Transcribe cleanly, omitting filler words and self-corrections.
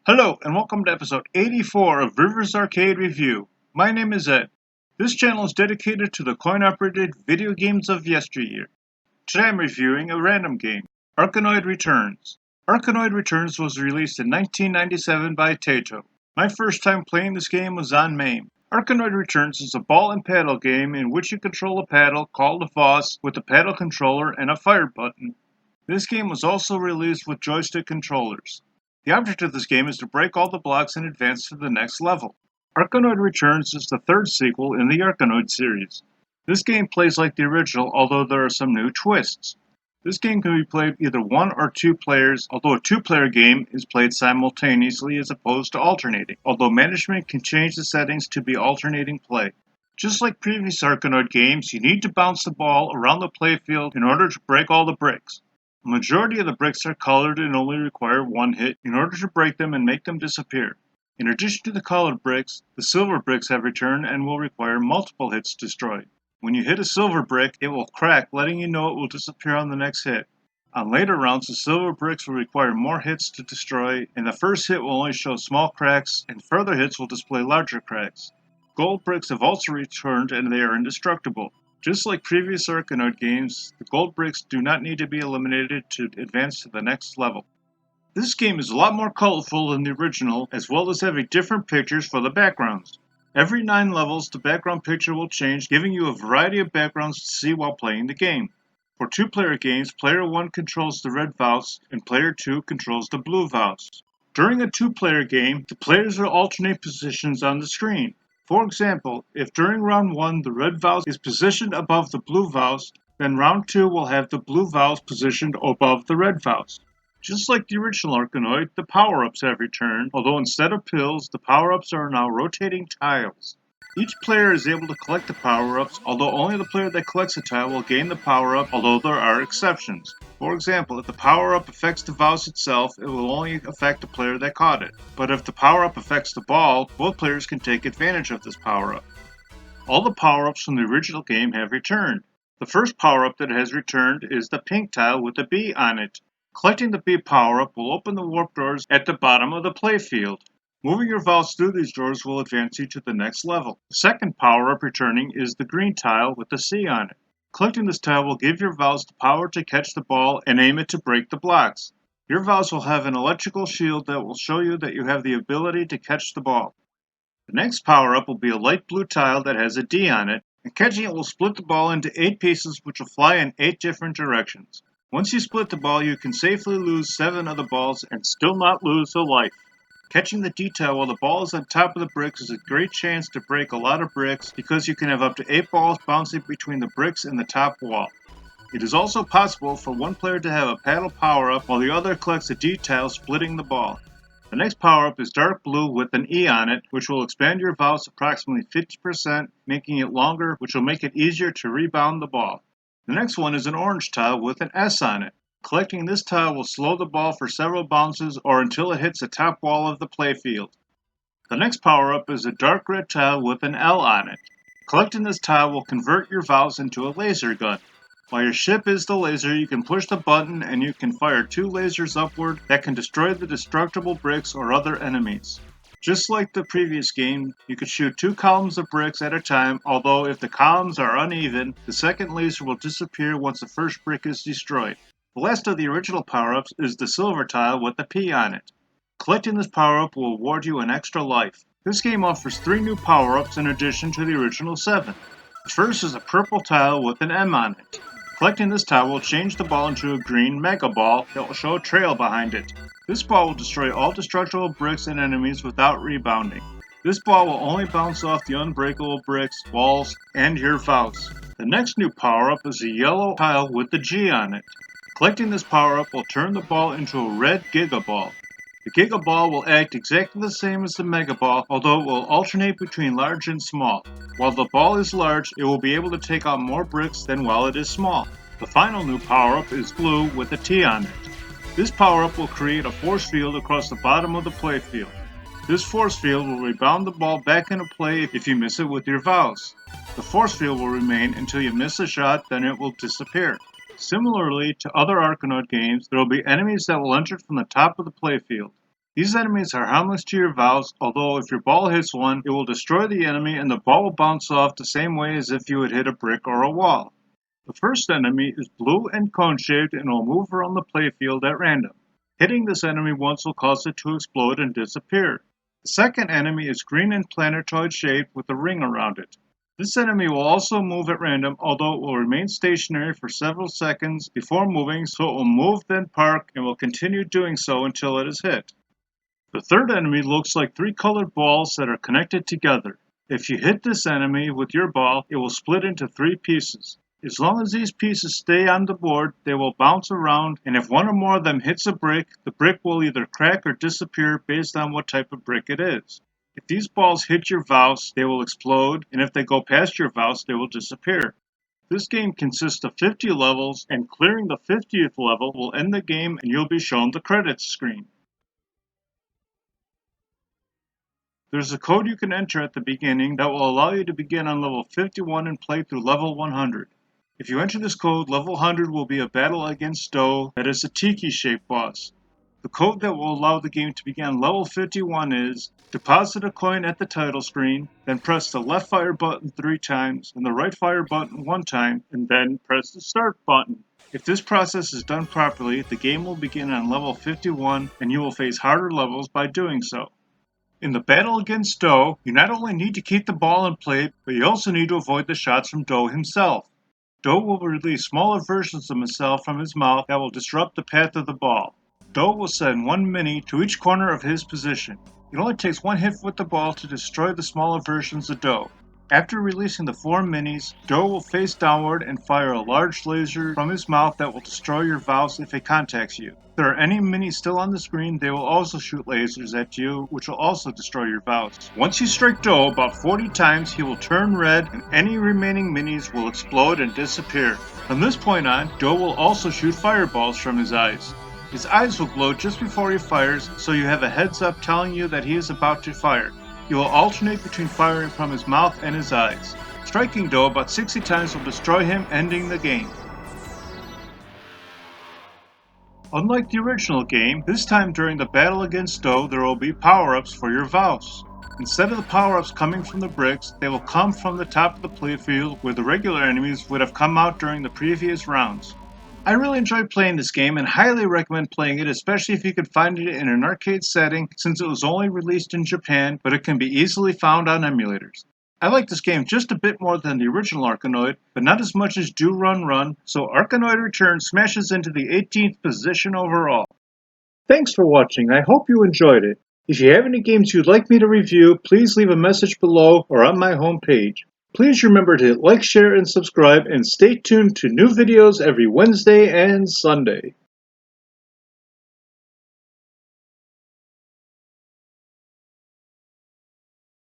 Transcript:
Hello, and welcome to episode 84 of Rivers Arcade Review. My name is Ed. This channel is dedicated to the coin-operated video games of yesteryear. Today I'm reviewing a random game, Arkanoid Returns. Arkanoid Returns was released in 1997 by Taito. My first time playing this game was on MAME. Arkanoid Returns is a ball and paddle game in which you control a paddle called a Vaus with a paddle controller and a fire button. This game was also released with joystick controllers. The object of this game is to break all the blocks and advance to the next level. Arkanoid Returns is the third sequel in the Arkanoid series. This game plays like the original, although there are some new twists. This game can be played either one or two players, although a two-player game is played simultaneously as opposed to alternating, although management can change the settings to be alternating play. Just like previous Arkanoid games, you need to bounce the ball around the playfield in order to break all the bricks. A majority of the bricks are colored and only require one hit in order to break them and make them disappear. In addition to the colored bricks, the silver bricks have returned and will require multiple hits destroyed. When you hit a silver brick, it will crack, letting you know it will disappear on the next hit. On later rounds, the silver bricks will require more hits to destroy, and the first hit will only show small cracks, and further hits will display larger cracks. Gold bricks have also returned and they are indestructible. Just like previous Arkanoid games, the gold bricks do not need to be eliminated to advance to the next level. This game is a lot more colorful than the original, as well as having different pictures for the backgrounds. Every 9 levels, the background picture will change, giving you a variety of backgrounds to see while playing the game. For two-player games, Player 1 controls the red Vaus, and Player 2 controls the blue Vaus. During a two-player game, the players will alternate positions on the screen. For example, if during round 1 the red Vaus is positioned above the blue Vaus, then round 2 will have the blue Vaus positioned above the red Vaus. Just like the original Arkanoid, the power-ups have returned, although instead of pills, the power-ups are now rotating tiles. Each player is able to collect the power-ups, although only the player that collects a tile will gain the power-up, although there are exceptions. For example, if the power-up affects the Vaus itself, it will only affect the player that caught it. But if the power-up affects the ball, both players can take advantage of this power-up. All the power-ups from the original game have returned. The first power-up that has returned is the pink tile with a bee on it. Collecting the bee power-up will open the warp doors at the bottom of the playfield. Moving your Vaus through these doors will advance you to the next level. The second power-up returning is the green tile with the C on it. Collecting this tile will give your Vaus the power to catch the ball and aim it to break the blocks. Your Vaus will have an electrical shield that will show you that you have the ability to catch the ball. The next power-up will be a light blue tile that has a D on it, and catching it will split the ball into 8 pieces which will fly in 8 different directions. Once you split the ball, you can safely lose 7 of the balls and still not lose a life. Catching the detail while the ball is on top of the bricks is a great chance to break a lot of bricks because you can have up to 8 balls bouncing between the bricks and the top wall. It is also possible for one player to have a paddle power-up while the other collects a detail splitting the ball. The next power-up is dark blue with an E on it, which will expand your Vaus approximately 50%, making it longer, which will make it easier to rebound the ball. The next one is an orange tile with an S on it. Collecting this tile will slow the ball for several bounces or until it hits the top wall of the playfield. The next power-up is a dark red tile with an L on it. Collecting this tile will convert your Vaus into a laser gun. While your ship is the laser, you can push the button and you can fire 2 lasers upward that can destroy the destructible bricks or other enemies. Just like the previous game, you could shoot 2 columns of bricks at a time, although if the columns are uneven, the second laser will disappear once the first brick is destroyed. The last of the original power-ups is the silver tile with the P on it. Collecting this power-up will award you an extra life. This game offers 3 new power-ups in addition to the original 7. The first is a purple tile with an M on it. Collecting this tile will change the ball into a green Mega Ball that will show a trail behind it. This ball will destroy all destructible bricks and enemies without rebounding. This ball will only bounce off the unbreakable bricks, walls, and your Vaus. The next new power-up is a yellow tile with the G on it. Collecting this power-up will turn the ball into a red Giga Ball. The Giga Ball will act exactly the same as the Mega Ball, although it will alternate between large and small. While the ball is large, it will be able to take out more bricks than while it is small. The final new power-up is blue with a T on it. This power-up will create a force field across the bottom of the playfield. This force field will rebound the ball back into play if you miss it with your Vaus. The force field will remain until you miss a shot, then it will disappear. Similarly to other Arkanoid games, there will be enemies that will enter from the top of the playfield. These enemies are harmless to your Vaus, although if your ball hits one, it will destroy the enemy and the ball will bounce off the same way as if you had hit a brick or a wall. The first enemy is blue and cone-shaped and will move around the playfield at random. Hitting this enemy once will cause it to explode and disappear. The second enemy is green and planetoid-shaped with a ring around it. This enemy will also move at random, although it will remain stationary for several seconds before moving, so it will move then park and will continue doing so until it is hit. The third enemy looks like three colored balls that are connected together. If you hit this enemy with your ball, it will split into three pieces. As long as these pieces stay on the board, they will bounce around, and if one or more of them hits a brick, the brick will either crack or disappear based on what type of brick it is. If these balls hit your Vaus, they will explode, and if they go past your Vaus, they will disappear. This game consists of 50 levels, and clearing the 50th level will end the game and you'll be shown the credits screen. There's a code you can enter at the beginning that will allow you to begin on level 51 and play through level 100. If you enter this code, level 100 will be a battle against Do, that is a tiki-shaped boss. The code that will allow the game to begin level 51 is: deposit a coin at the title screen, then press the left fire button 3 times and the right fire button 1 time, and then press the start button. If this process is done properly, the game will begin on level 51 and you will face harder levels by doing so. In the battle against Do, you not only need to keep the ball in play, but you also need to avoid the shots from Do himself. Do will release smaller versions of himself from his mouth that will disrupt the path of the ball. Do will send one mini to each corner of his position. It only takes one hit with the ball to destroy the smaller versions of Do. After releasing the 4 minis, Do will face downward and fire a large laser from his mouth that will destroy your Vaus if it contacts you. If there are any minis still on the screen, they will also shoot lasers at you, which will also destroy your Vaus. Once you strike Do about 40 times, he will turn red and any remaining minis will explode and disappear. From this point on, Do will also shoot fireballs from his eyes. His eyes will glow just before he fires, so you have a heads up telling you that he is about to fire. You will alternate between firing from his mouth and his eyes. Striking Do about 60 times will destroy him, ending the game. Unlike the original game, this time during the battle against Do, there will be power-ups for your Vaus. Instead of the power-ups coming from the bricks, they will come from the top of the playfield where the regular enemies would have come out during the previous rounds. I really enjoyed playing this game and highly recommend playing it, especially if you could find it in an arcade setting, since it was only released in Japan, but it can be easily found on emulators. I like this game just a bit more than the original Arkanoid, but not as much as Do Run Run, so Arkanoid Returns smashes into the 18th position overall. Thanks for watching, I hope you enjoyed it. If you have any games you'd like me to review, please leave a message below or on my homepage. Please remember to like, share, and subscribe, and stay tuned to new videos every Wednesday and Sunday.